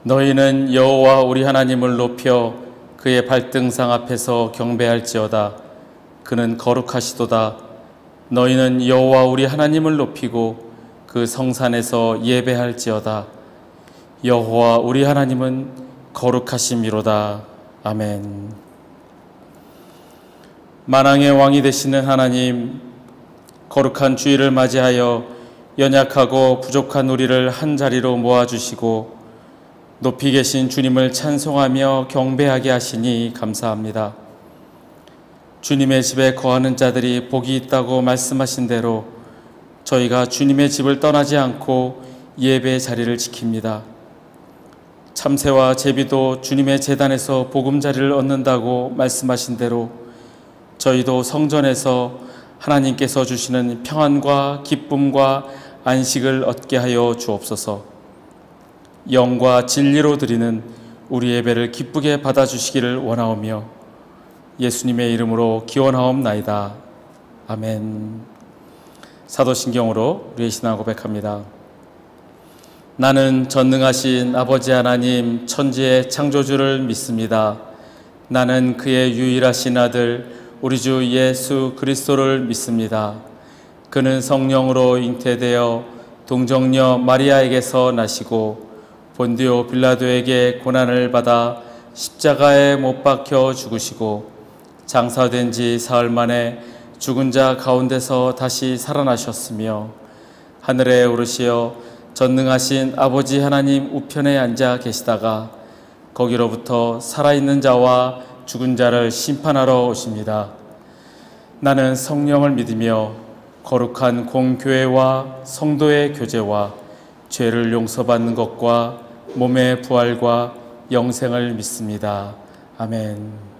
너희는 여호와 우리 하나님을 높여 그의 발등상 앞에서 경배할지어다. 그는 거룩하시도다. 너희는 여호와 우리 하나님을 높이고 그 성산에서 예배할지어다. 여호와 우리 하나님은 거룩하심이로다. 아멘. 만왕의 왕이 되시는 하나님, 거룩한 주일을 맞이하여 연약하고 부족한 우리를 한자리로 모아주시고 높이 계신 주님을 찬송하며 경배하게 하시니 감사합니다. 주님의 집에 거하는 자들이 복이 있다고 말씀하신 대로 저희가 주님의 집을 떠나지 않고 예배의 자리를 지킵니다. 참새와 제비도 주님의 제단에서 보금자리를 얻는다고 말씀하신 대로 저희도 성전에서 하나님께서 주시는 평안과 기쁨과 안식을 얻게 하여 주옵소서. 영과 진리로 드리는 우리 예배를 기쁘게 받아주시기를 원하오며 예수님의 이름으로 기원하옵나이다. 아멘. 사도신경으로 우리의 신앙 고백합니다. 나는 전능하신 아버지 하나님 천지의 창조주를 믿습니다. 나는 그의 유일하신 아들 우리 주 예수 그리스도를 믿습니다. 그는 성령으로 잉태되어 동정녀 마리아에게서 나시고 본디오 빌라도에게 고난을 받아 십자가에 못 박혀 죽으시고 장사된 지 사흘 만에 죽은 자 가운데서 다시 살아나셨으며 하늘에 오르시어 전능하신 아버지 하나님 우편에 앉아 계시다가 거기로부터 살아있는 자와 죽은 자를 심판하러 오십니다. 나는 성령을 믿으며 거룩한 공교회와 성도의 교제와 죄를 용서받는 것과 몸의 부활과 영생을 믿습니다. 아멘.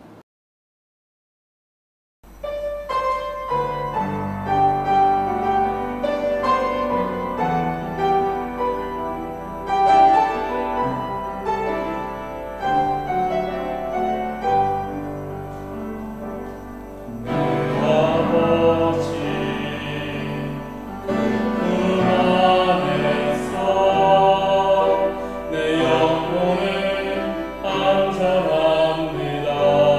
안전합니다.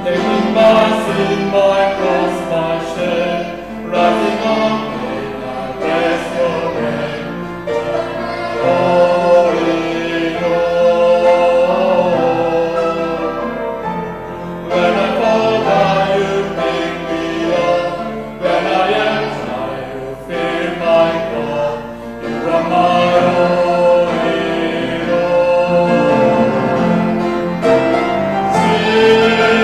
taking my sin, my cross, my shame, rising on pain, I bless your name. All in all, when I fall down, you pick me up. When I am tired, you fill my cup. You are my all in all. Jesus,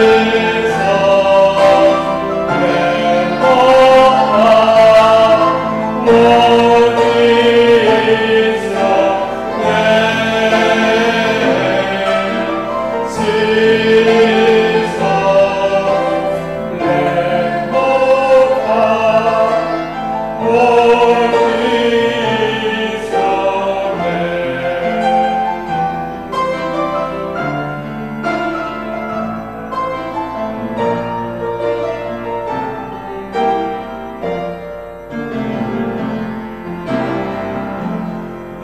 Lamb of God, worthy is your name. Jesus, Lamb of God, worthy is your name.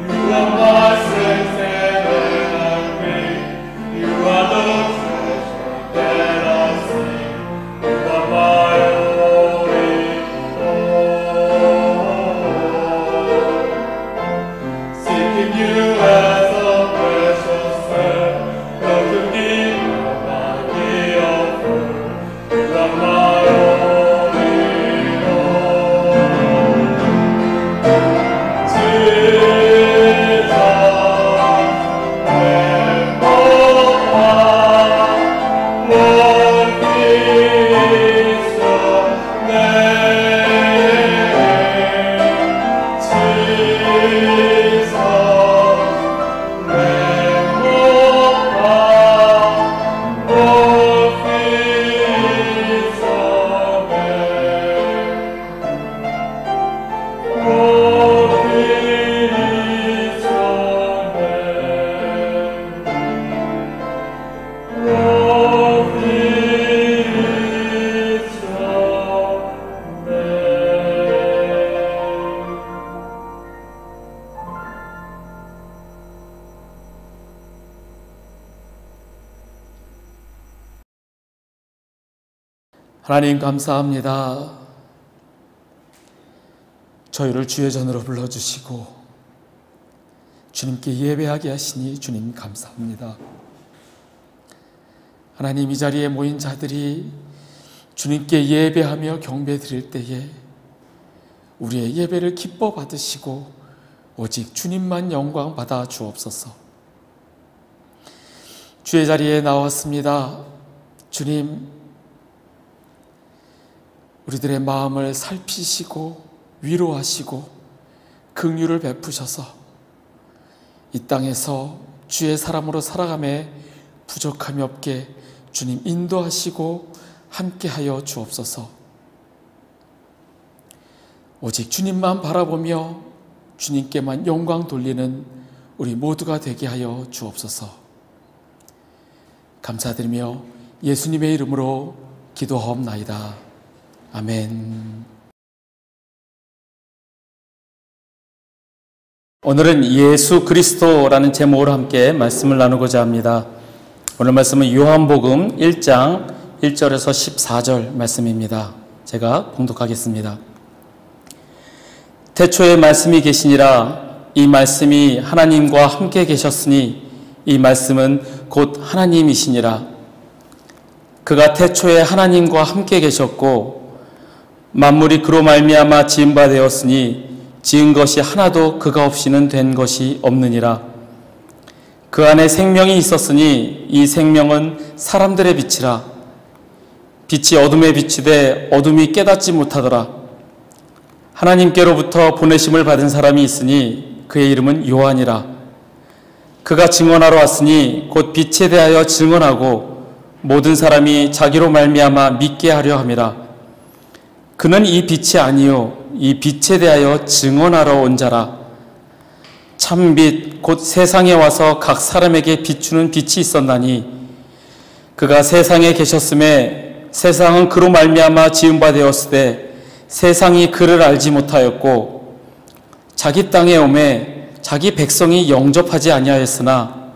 You are my strength and enemy. You are the treasure that I see. You are my all in all. Seeking you as a precious friend, Lord, to give my body of food. You are my all in all. Jesus, Lamb of God, worthy is your name. Jesus, Lamb of God, worthy is your name. Worthy is your name. Worthy is your name. 하나님 감사합니다. 저희를 주의 전으로 불러주시고 주님께 예배하게 하시니 주님 감사합니다. 하나님, 이 자리에 모인 자들이 주님께 예배하며 경배 드릴 때에 우리의 예배를 기뻐 받으시고 오직 주님만 영광 받아 주옵소서. 주의 자리에 나왔습니다. 주님, 우리들의 마음을 살피시고 위로하시고 긍휼을 베푸셔서 이 땅에서 주의 사람으로 살아감에 부족함이 없게 주님 인도하시고 함께하여 주옵소서. 오직 주님만 바라보며 주님께만 영광 돌리는 우리 모두가 되게 하여 주옵소서. 감사드리며 예수님의 이름으로 기도하옵나이다. 아멘. 오늘은 예수 그리스도라는 제목으로 함께 말씀을 나누고자 합니다. 오늘 말씀은 요한복음 1장 1절에서 14절 말씀입니다. 제가 봉독하겠습니다. 태초에 말씀이 계시니라. 이 말씀이 하나님과 함께 계셨으니 이 말씀은 곧 하나님이시니라. 그가 태초에 하나님과 함께 계셨고 만물이 그로 말미암아 지은 바 되었으니 지은 것이 하나도 그가 없이는 된 것이 없느니라. 그 안에 생명이 있었으니 이 생명은 사람들의 빛이라. 빛이 어둠에 비치되 어둠이 깨닫지 못하더라. 하나님께로부터 보내심을 받은 사람이 있으니 그의 이름은 요한이라. 그가 증언하러 왔으니 곧 빛에 대하여 증언하고 모든 사람이 자기로 말미암아 믿게 하려 함이라. 그는 이 빛이 아니요 이 빛에 대하여 증언하러 온 자라. 참빛 곧 세상에 와서 각 사람에게 비추는 빛이 있었나니 그가 세상에 계셨음에 세상은 그로 말미암아 지은 바 되었으되 세상이 그를 알지 못하였고 자기 땅에 오매 자기 백성이 영접하지 아니하였으나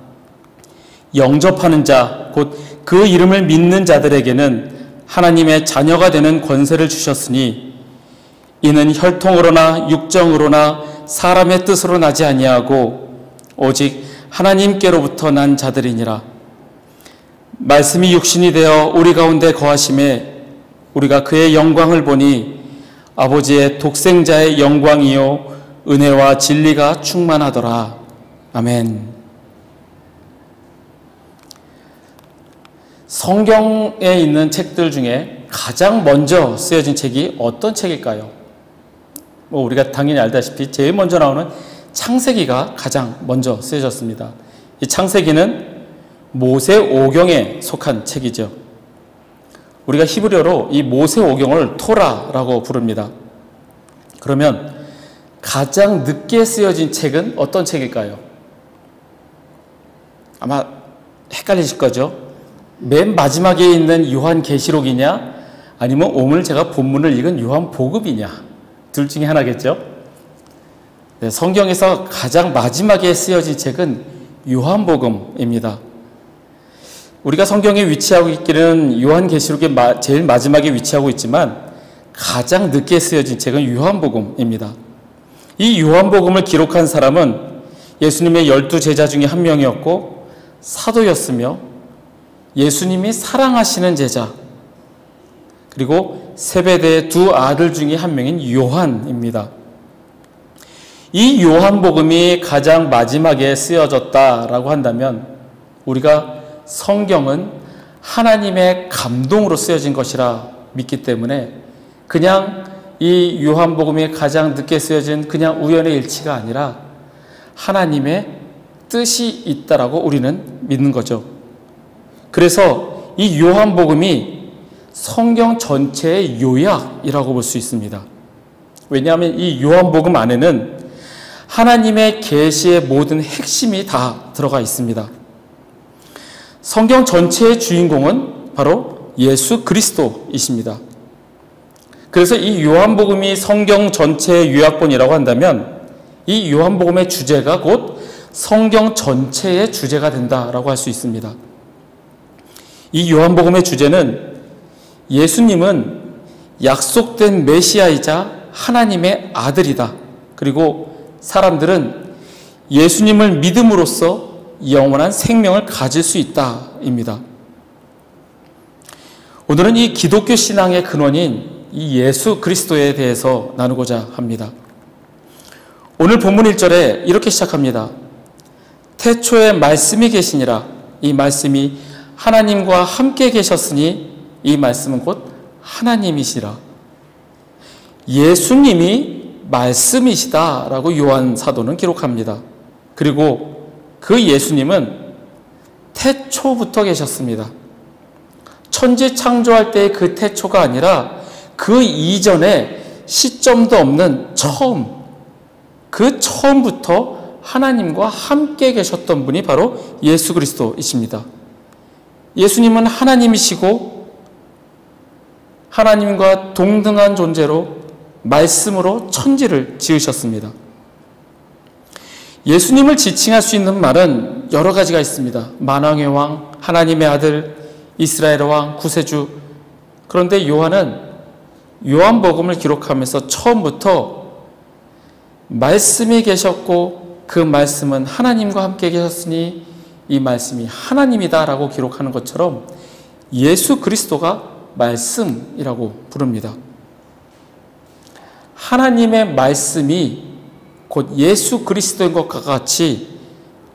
영접하는 자 곧 그 이름을 믿는 자들에게는 하나님의 자녀가 되는 권세를 주셨으니 이는 혈통으로나 육정으로나 사람의 뜻으로 나지 아니하고 오직 하나님께로부터 난 자들이니라. 말씀이 육신이 되어 우리 가운데 거하심에 우리가 그의 영광을 보니 아버지의 독생자의 영광이요 은혜와 진리가 충만하더라. 아멘. 성경에 있는 책들 중에 가장 먼저 쓰여진 책이 어떤 책일까요? 우리가 당연히 알다시피 제일 먼저 나오는 창세기가 가장 먼저 쓰여졌습니다. 이 창세기는 모세오경에 속한 책이죠. 우리가 히브리어로 이 모세오경을 토라라고 부릅니다. 그러면 가장 늦게 쓰여진 책은 어떤 책일까요? 아마 헷갈리실 거죠. 맨 마지막에 있는 요한계시록이냐 아니면 오늘 제가 본문을 읽은 요한복음이냐, 둘 중에 하나겠죠. 네, 성경에서 가장 마지막에 쓰여진 책은 요한복음입니다. 우리가 성경에 위치하고 있기는 요한계시록의 제일 마지막에 위치하고 있지만 가장 늦게 쓰여진 책은 요한복음입니다. 이 요한복음을 기록한 사람은 예수님의 12제자 중에 한 명이었고 사도였으며 예수님이 사랑하시는 제자, 그리고 세베대의 두 아들 중에 한 명인 요한입니다. 이 요한복음이 가장 마지막에 쓰여졌다라고 한다면 우리가 성경은 하나님의 감동으로 쓰여진 것이라 믿기 때문에 그냥 이 요한복음이 가장 늦게 쓰여진 그냥 우연의 일치가 아니라 하나님의 뜻이 있다라고 우리는 믿는 거죠. 그래서 이 요한복음이 성경 전체의 요약이라고 볼 수 있습니다. 왜냐하면 이 요한복음 안에는 하나님의 계시의 모든 핵심이 다 들어가 있습니다. 성경 전체의 주인공은 바로 예수 그리스도이십니다. 그래서 이 요한복음이 성경 전체의 요약본이라고 한다면 이 요한복음의 주제가 곧 성경 전체의 주제가 된다라고 할 수 있습니다. 이 요한복음의 주제는 예수님은 약속된 메시아이자 하나님의 아들이다. 그리고 사람들은 예수님을 믿음으로써 영원한 생명을 가질 수 있다입니다. 오늘은 이 기독교 신앙의 근원인 이 예수 그리스도에 대해서 나누고자 합니다. 오늘 본문 1절에 이렇게 시작합니다. 태초에 말씀이 계시니라. 이 말씀이 하나님과 함께 계셨으니 이 말씀은 곧 하나님이시라. 예수님이 말씀이시다라고 요한 사도는 기록합니다. 그리고 그 예수님은 태초부터 계셨습니다. 천지 창조할 때의 그 태초가 아니라 그 이전에 시점도 없는 처음, 그 처음부터 하나님과 함께 계셨던 분이 바로 예수 그리스도이십니다. 예수님은 하나님이시고 하나님과 동등한 존재로 말씀으로 천지를 지으셨습니다. 예수님을 지칭할 수 있는 말은 여러 가지가 있습니다. 만왕의 왕, 하나님의 아들, 이스라엘의 왕, 구세주. 그런데 요한은 요한복음을 기록하면서 처음부터 말씀이 계셨고 그 말씀은 하나님과 함께 계셨으니 이 말씀이 하나님이다라고 기록하는 것처럼 예수 그리스도가 말씀이라고 부릅니다. 하나님의 말씀이 곧 예수 그리스도인 것과 같이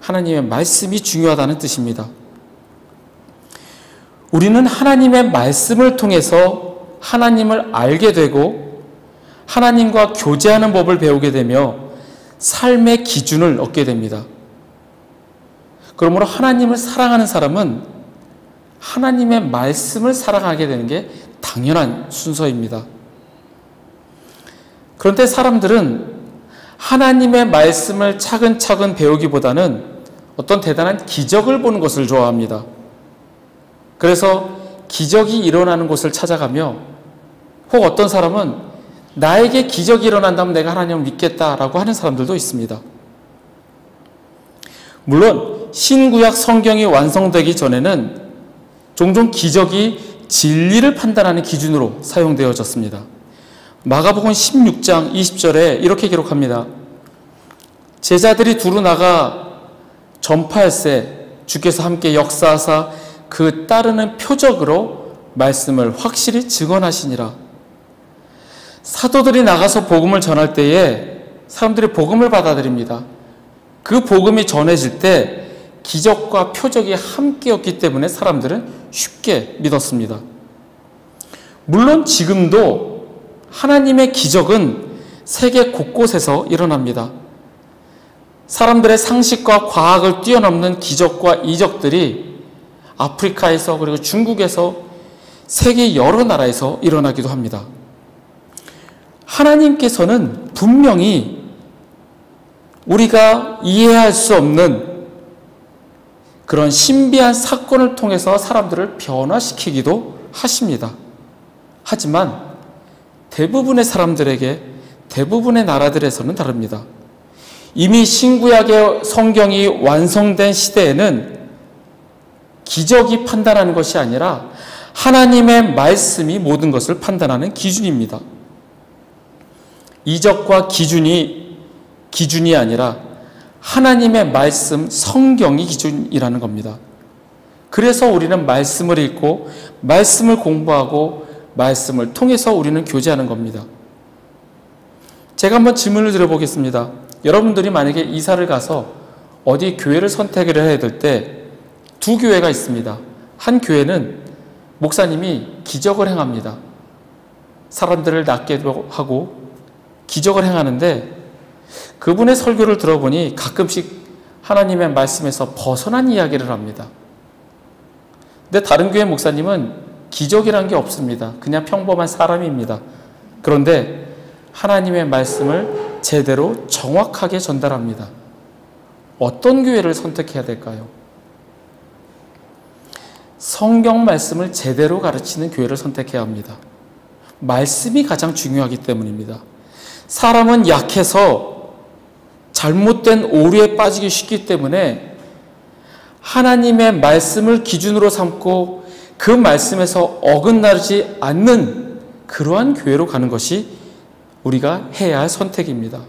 하나님의 말씀이 중요하다는 뜻입니다. 우리는 하나님의 말씀을 통해서 하나님을 알게 되고 하나님과 교제하는 법을 배우게 되며 삶의 기준을 얻게 됩니다. 그러므로 하나님을 사랑하는 사람은 하나님의 말씀을 사랑하게 되는 게 당연한 순서입니다. 그런데 사람들은 하나님의 말씀을 차근차근 배우기보다는 어떤 대단한 기적을 보는 것을 좋아합니다. 그래서 기적이 일어나는 곳을 찾아가며 혹 어떤 사람은 나에게 기적이 일어난다면 내가 하나님을 믿겠다라고 하는 사람들도 있습니다. 물론 신구약 성경이 완성되기 전에는 종종 기적이 진리를 판단하는 기준으로 사용되어졌습니다. 마가복음 16장 20절에 이렇게 기록합니다. 제자들이 두루 나가 전파할세 주께서 함께 역사하사 그 따르는 표적으로 말씀을 확실히 증언하시니라. 사도들이 나가서 복음을 전할 때에 사람들이 복음을 받아들입니다. 그 복음이 전해질 때 기적과 표적이 함께였기 때문에 사람들은 쉽게 믿었습니다. 물론 지금도 하나님의 기적은 세계 곳곳에서 일어납니다. 사람들의 상식과 과학을 뛰어넘는 기적과 이적들이 아프리카에서 그리고 중국에서 세계 여러 나라에서 일어나기도 합니다. 하나님께서는 분명히 우리가 이해할 수 없는 그런 신비한 사건을 통해서 사람들을 변화시키기도 하십니다. 하지만 대부분의 사람들에게 대부분의 나라들에서는 다릅니다. 이미 신구약의 성경이 완성된 시대에는 기적이 판단하는 것이 아니라 하나님의 말씀이 모든 것을 판단하는 기준입니다. 이적과 기준이 아니라 하나님의 말씀, 성경이 기준이라는 겁니다. 그래서 우리는 말씀을 읽고 말씀을 공부하고 말씀을 통해서 우리는 교제하는 겁니다. 제가 한번 질문을 드려보겠습니다. 여러분들이 만약에 이사를 가서 어디 교회를 선택을 해야 될 때 두 교회가 있습니다. 한 교회는 목사님이 기적을 행합니다. 사람들을 낫게도 하고 기적을 행하는데 그분의 설교를 들어보니 가끔씩 하나님의 말씀에서 벗어난 이야기를 합니다. 근데 다른 교회 목사님은 기적이라는 게 없습니다. 그냥 평범한 사람입니다. 그런데 하나님의 말씀을 제대로 정확하게 전달합니다. 어떤 교회를 선택해야 될까요? 성경 말씀을 제대로 가르치는 교회를 선택해야 합니다. 말씀이 가장 중요하기 때문입니다. 사람은 약해서 잘못된 오류에 빠지기 쉽기 때문에 하나님의 말씀을 기준으로 삼고 그 말씀에서 어긋나지 않는 그러한 교회로 가는 것이 우리가 해야 할 선택입니다.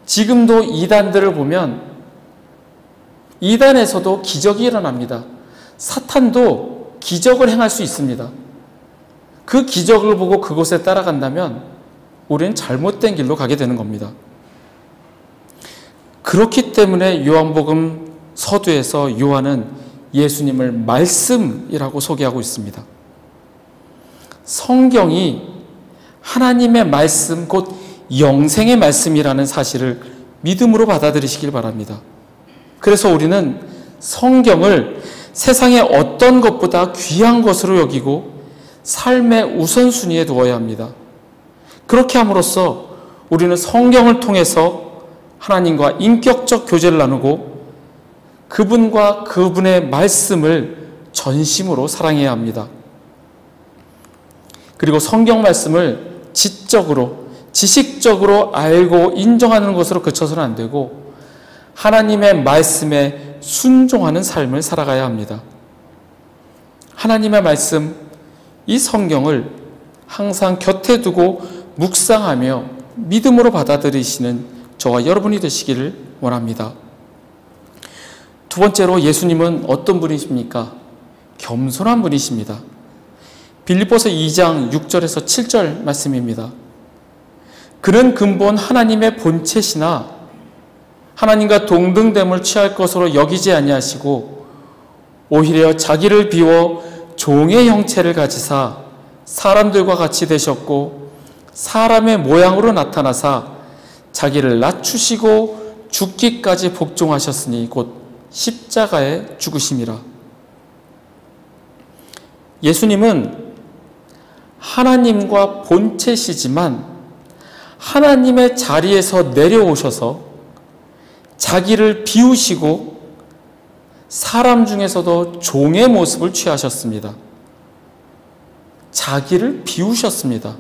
지금도 이단들을 보면 이단에서도 기적이 일어납니다. 사탄도 기적을 행할 수 있습니다. 그 기적을 보고 그곳에 따라간다면 우리는 잘못된 길로 가게 되는 겁니다. 그렇기 때문에 요한복음 서두에서 요한은 예수님을 말씀이라고 소개하고 있습니다. 성경이 하나님의 말씀, 곧 영생의 말씀이라는 사실을 믿음으로 받아들이시길 바랍니다. 그래서 우리는 성경을 세상의 어떤 것보다 귀한 것으로 여기고 삶의 우선순위에 두어야 합니다. 그렇게 함으로써 우리는 성경을 통해서 하나님과 인격적 교제를 나누고 그분과 그분의 말씀을 전심으로 사랑해야 합니다. 그리고 성경 말씀을 지적으로, 지식적으로 알고 인정하는 것으로 그쳐서는 안 되고 하나님의 말씀에 순종하는 삶을 살아가야 합니다. 하나님의 말씀, 이 성경을 항상 곁에 두고 묵상하며 믿음으로 받아들이시는 저와 여러분이 되시기를 원합니다. 두 번째로 예수님은 어떤 분이십니까? 겸손한 분이십니다. 빌립보서 2장 6절에서 7절 말씀입니다. 그는 근본 하나님의 본체시나 하나님과 동등됨을 취할 것으로 여기지 아니하시고 오히려 자기를 비워 종의 형체를 가지사 사람들과 같이 되셨고 사람의 모양으로 나타나사 자기를 낮추시고 죽기까지 복종하셨으니 곧 십자가에 죽으심이라. 예수님은 하나님과 본체시지만 하나님의 자리에서 내려오셔서 자기를 비우시고 사람 중에서도 종의 모습을 취하셨습니다. 자기를 비우셨습니다.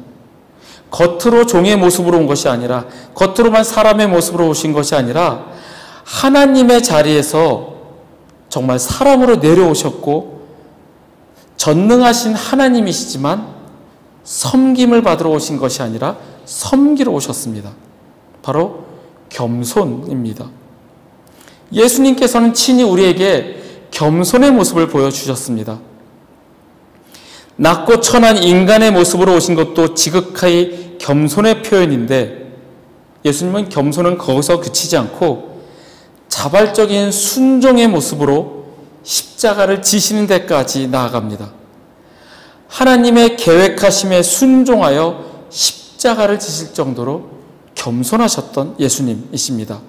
겉으로 종의 모습으로 온 것이 아니라, 겉으로만 사람의 모습으로 오신 것이 아니라 하나님의 자리에서 정말 사람으로 내려오셨고 전능하신 하나님이시지만 섬김을 받으러 오신 것이 아니라 섬기러 오셨습니다. 바로 겸손입니다. 예수님께서는 친히 우리에게 겸손의 모습을 보여주셨습니다. 낮고 천한 인간의 모습으로 오신 것도 지극히 겸손의 표현인데 예수님은 겸손은 거기서 그치지 않고 자발적인 순종의 모습으로 십자가를 지시는 데까지 나아갑니다. 하나님의 계획하심에 순종하여 십자가를 지실 정도로 겸손하셨던 예수님이십니다.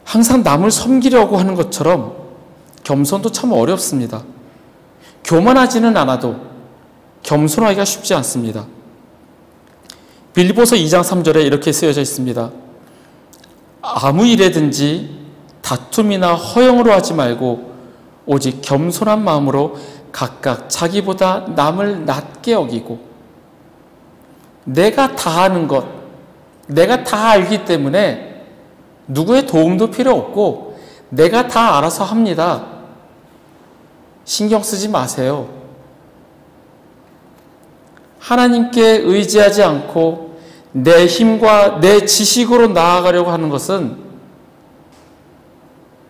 항상 남을 섬기려고 하는 것처럼 겸손도 참 어렵습니다. 교만하지는 않아도 겸손하기가 쉽지 않습니다. 빌립보서 2장 3절에 이렇게 쓰여져 있습니다. 아무 일에든지 다툼이나 허영으로 하지 말고 오직 겸손한 마음으로 각각 자기보다 남을 낮게 여기고 내가 다 아는 것, 내가 다 알기 때문에 누구의 도움도 필요 없고 내가 다 알아서 합니다. 신경 쓰지 마세요. 하나님께 의지하지 않고 내 힘과 내 지식으로 나아가려고 하는 것은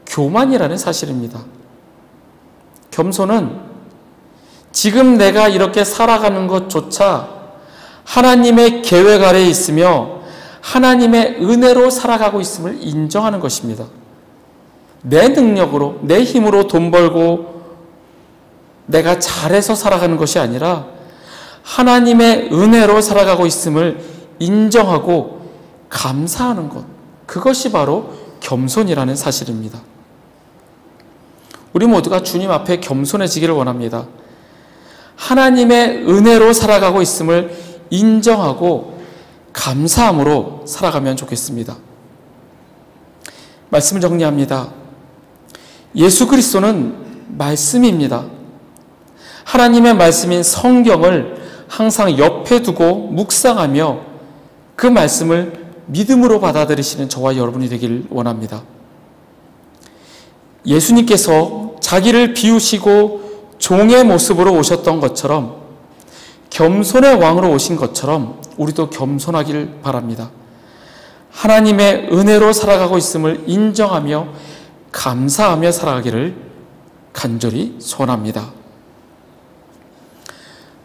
교만이라는 사실입니다. 겸손은 지금 내가 이렇게 살아가는 것조차 하나님의 계획 아래에 있으며 하나님의 은혜로 살아가고 있음을 인정하는 것입니다. 내 능력으로, 내 힘으로 돈 벌고 내가 잘해서 살아가는 것이 아니라 하나님의 은혜로 살아가고 있음을 인정하고 감사하는 것, 그것이 바로 겸손이라는 사실입니다. 우리 모두가 주님 앞에 겸손해지기를 원합니다. 하나님의 은혜로 살아가고 있음을 인정하고 감사함으로 살아가면 좋겠습니다. 말씀을 정리합니다. 예수 그리스도는 말씀입니다. 하나님의 말씀인 성경을 항상 옆에 두고 묵상하며 그 말씀을 믿음으로 받아들이시는 저와 여러분이 되길 원합니다. 예수님께서 자기를 비우시고 종의 모습으로 오셨던 것처럼 겸손의 왕으로 오신 것처럼 우리도 겸손하길 바랍니다. 하나님의 은혜로 살아가고 있음을 인정하며 감사하며 살아가기를 간절히 소원합니다.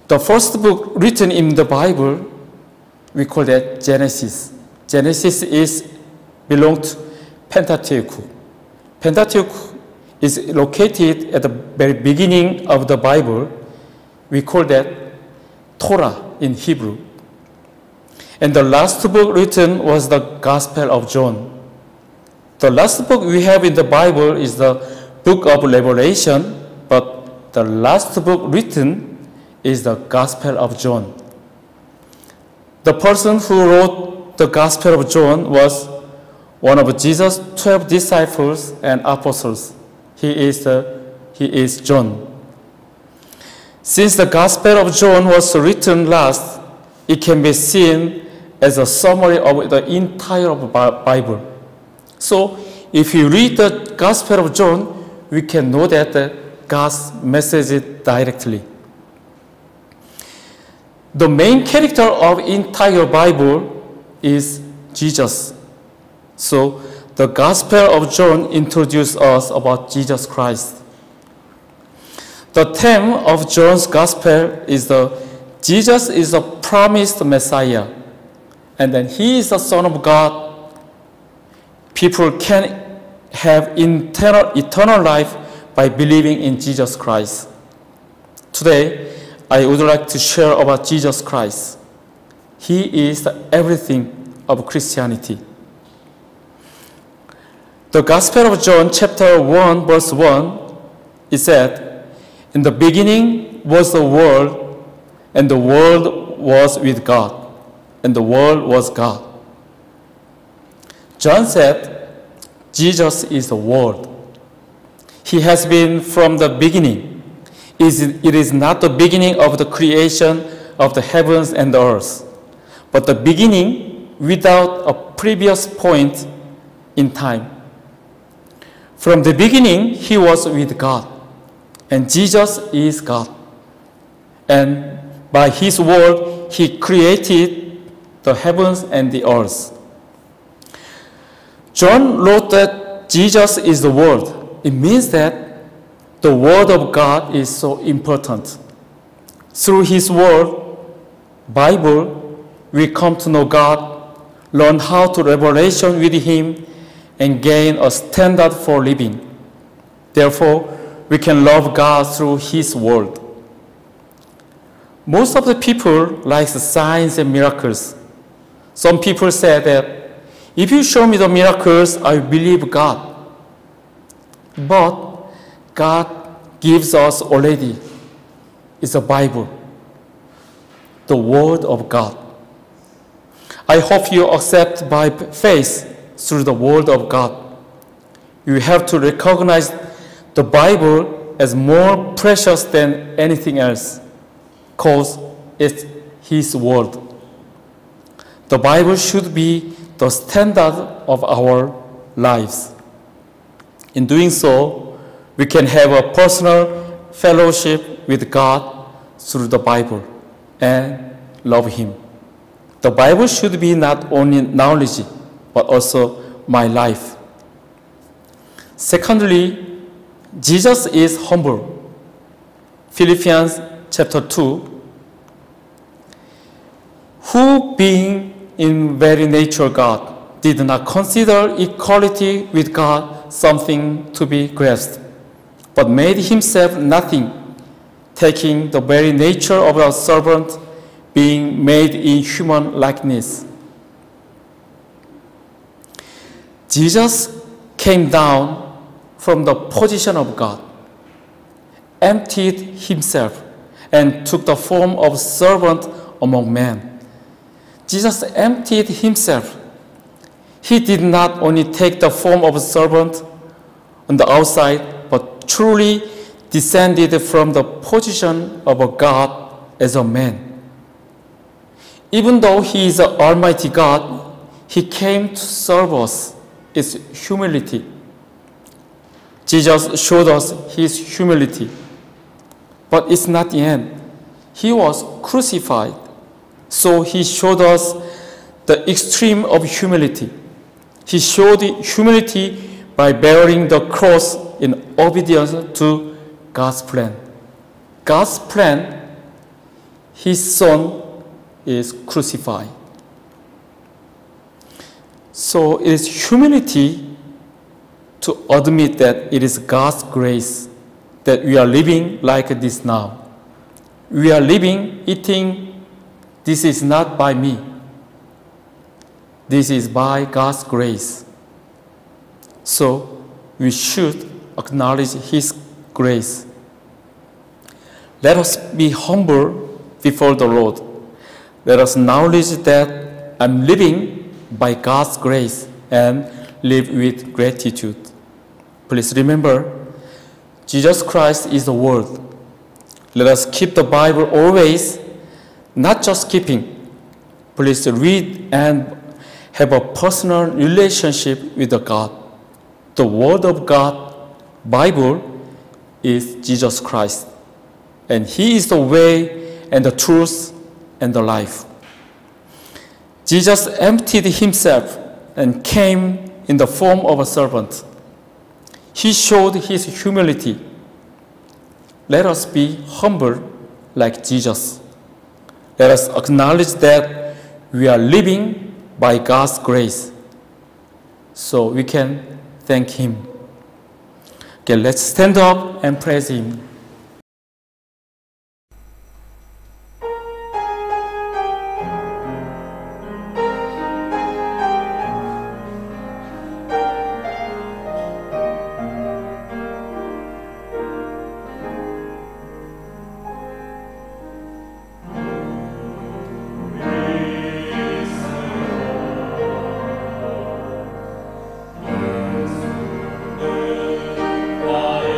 The first book written in the Bible, we call that Genesis. Genesis belongs to Pentateuch. Pentateuch is located at the very beginning of the Bible. We call that Torah in Hebrew. And the last book written was the Gospel of John. The last book we have in the Bible is the book of Revelation, but the last book written is the Gospel of John. The person who wrote the Gospel of John was one of Jesus' 12 disciples and apostles. He is John. Since the Gospel of John was written last, it can be seen as a summary of the entire Bible. So, if you read the Gospel of John, we can know that God's message directly. The main character of entire Bible is Jesus. So, the Gospel of John introduces us about Jesus Christ. The theme of John's Gospel is Jesus is the promised Messiah, and then He is the Son of God. People can have eternal life by believing in Jesus Christ. Today, I would like to share about Jesus Christ. He is the everything of Christianity. The Gospel of John, chapter 1, verse 1, it said, "In the beginning was the Word, and the Word was with God, and the Word was God." John said, Jesus is the Word. He has been from the beginning. It is not the beginning of the creation of the heavens and the earth, but the beginning without a previous point in time. From the beginning, he was with God, and Jesus is God. And by his word, he created the heavens and the earth. John wrote that Jesus is the Word. It means that the Word of God is so important. Through his Word, Bible, we come to know God, learn how to revelation with him, and gain a standard for living. Therefore, we can love God through his Word. Most of the people like the signs and miracles. Some people say that if you show me the miracles, I believe God. But God gives us already is the Bible, the Word of God. I hope you accept by faith through the Word of God. You have to recognize the Bible as more precious than anything else, because it's His Word. The Bible should be the standard of our lives. In doing so, we can have a personal fellowship with God through the Bible and love Him. The Bible should be not only knowledge, but also my life. Secondly, Jesus is humble. Philippians chapter 2, who being in very nature God, did not consider equality with God something to be grasped, but made himself nothing, taking the very nature of a servant, being made in human likeness. Jesus came down from the position of God, emptied himself, and took the form of servant among men. Jesus emptied himself. He did not only take the form of a servant on the outside, but truly descended from the position of a God as a man. Even though he is an almighty God, he came to serve us. It's humility. Jesus showed us his humility. But it's not the end. He was crucified. So he showed us the extreme of humility. He showed humility by bearing the cross in obedience to God's plan. God's plan, his son is crucified. So it is humility to admit that it is God's grace that we are living like this now. We are living, eating. This is not by me. This is by God's grace. So we should acknowledge his grace. Let us be humble before the Lord. Let us acknowledge that I'm living by God's grace and live with gratitude. Please remember, Jesus Christ is the Word. Let us keep the Bible always, not just keeping. Please read and have a personal relationship with the God. The Word of God, Bible, is Jesus Christ. And He is the way and the truth and the life. Jesus emptied himself and came in the form of a servant. He showed his humility. Let us be humble like Jesus. Let us acknowledge that we are living by God's grace, so we can thank Him. Okay, let's stand up and praise Him. 나의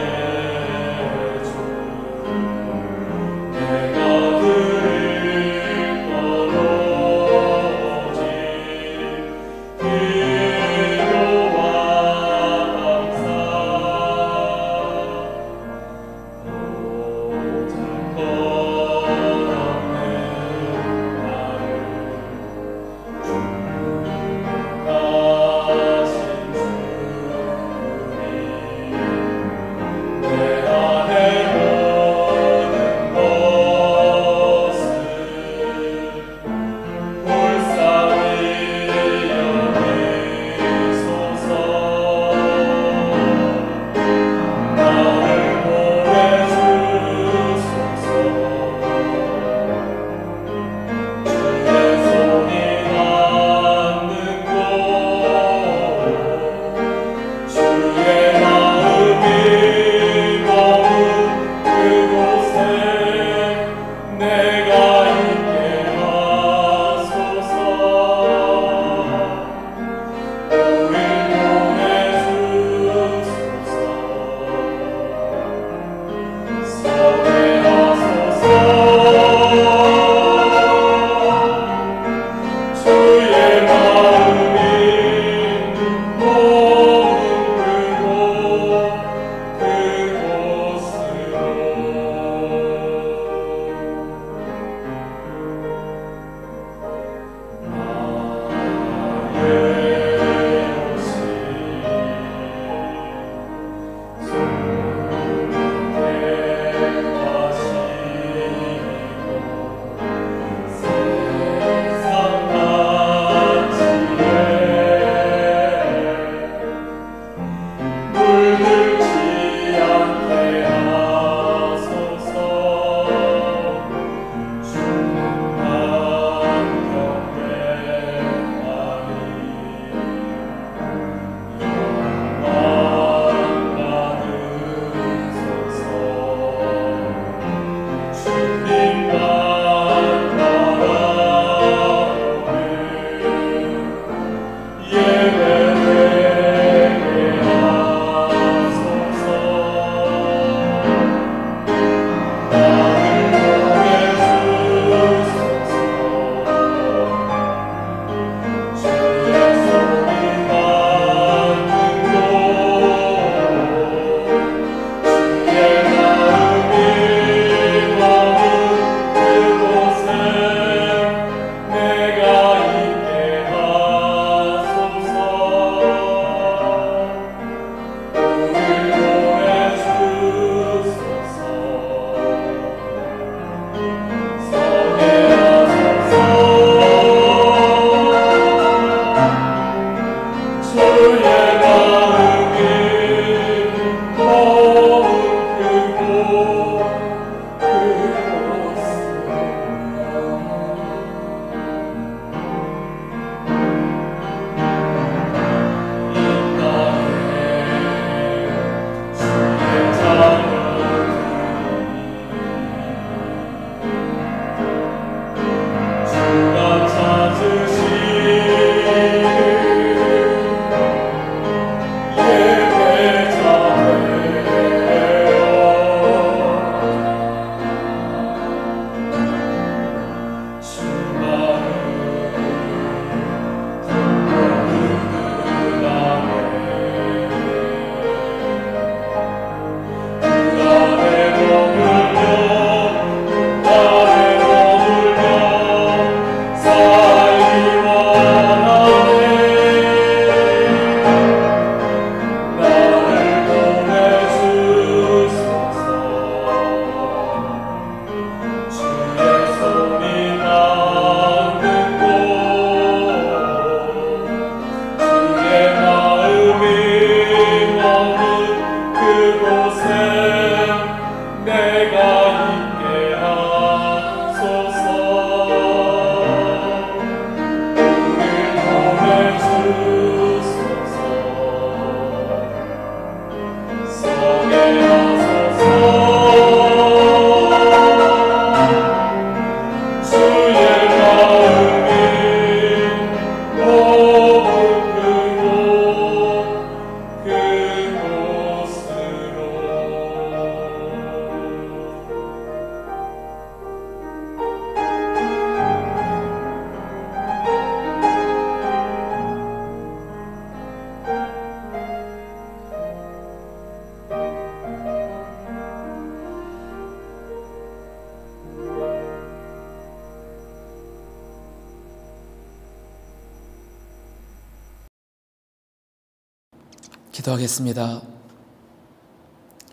기도하겠습니다.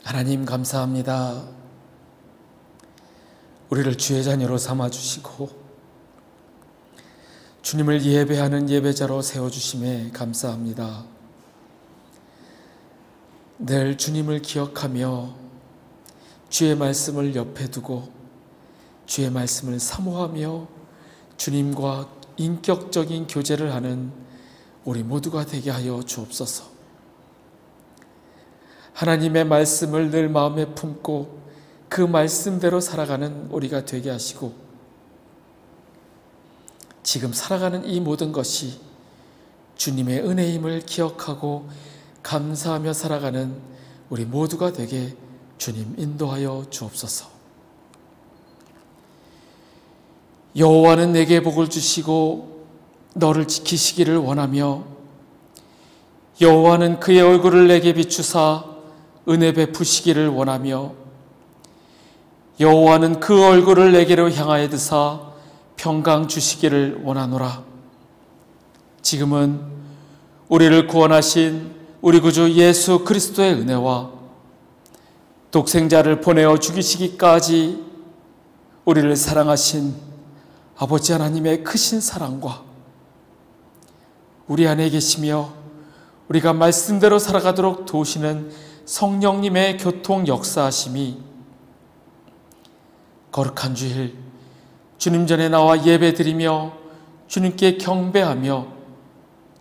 하나님 감사합니다. 우리를 주의 자녀로 삼아주시고 주님을 예배하는 예배자로 세워주심에 감사합니다. 늘 주님을 기억하며 주의 말씀을 옆에 두고 주의 말씀을 사모하며 주님과 인격적인 교제를 하는 우리 모두가 되게 하여 주옵소서. 하나님의 말씀을 늘 마음에 품고 그 말씀대로 살아가는 우리가 되게 하시고 지금 살아가는 이 모든 것이 주님의 은혜임을 기억하고 감사하며 살아가는 우리 모두가 되게 주님 인도하여 주옵소서. 여호와는 내게 복을 주시고 너를 지키시기를 원하며 여호와는 그의 얼굴을 내게 비추사 은혜 베푸시기를 원하며 여호와는 그 얼굴을 내게로 향하여 드사 평강 주시기를 원하노라. 지금은 우리를 구원하신 우리 구주 예수 그리스도의 은혜와 독생자를 보내어 죽이시기까지 우리를 사랑하신 아버지 하나님의 크신 사랑과 우리 안에 계시며 우리가 말씀대로 살아가도록 도우시는 성령님의 교통 역사하심이 거룩한 주일 주님 전에 나와 예배드리며 주님께 경배하며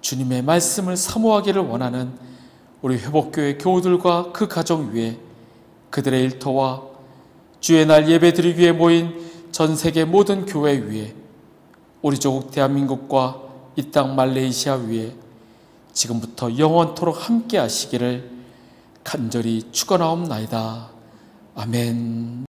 주님의 말씀을 사모하기를 원하는 우리 회복교회 교우들과 그 가정 위에 그들의 일터와 주의 날 예배드리기 위해 모인 전 세계 모든 교회 위에 우리 조국 대한민국과 이 땅 말레이시아 위에 지금부터 영원토록 함께 하시기를 간절히 축원하옵나이다. 아멘.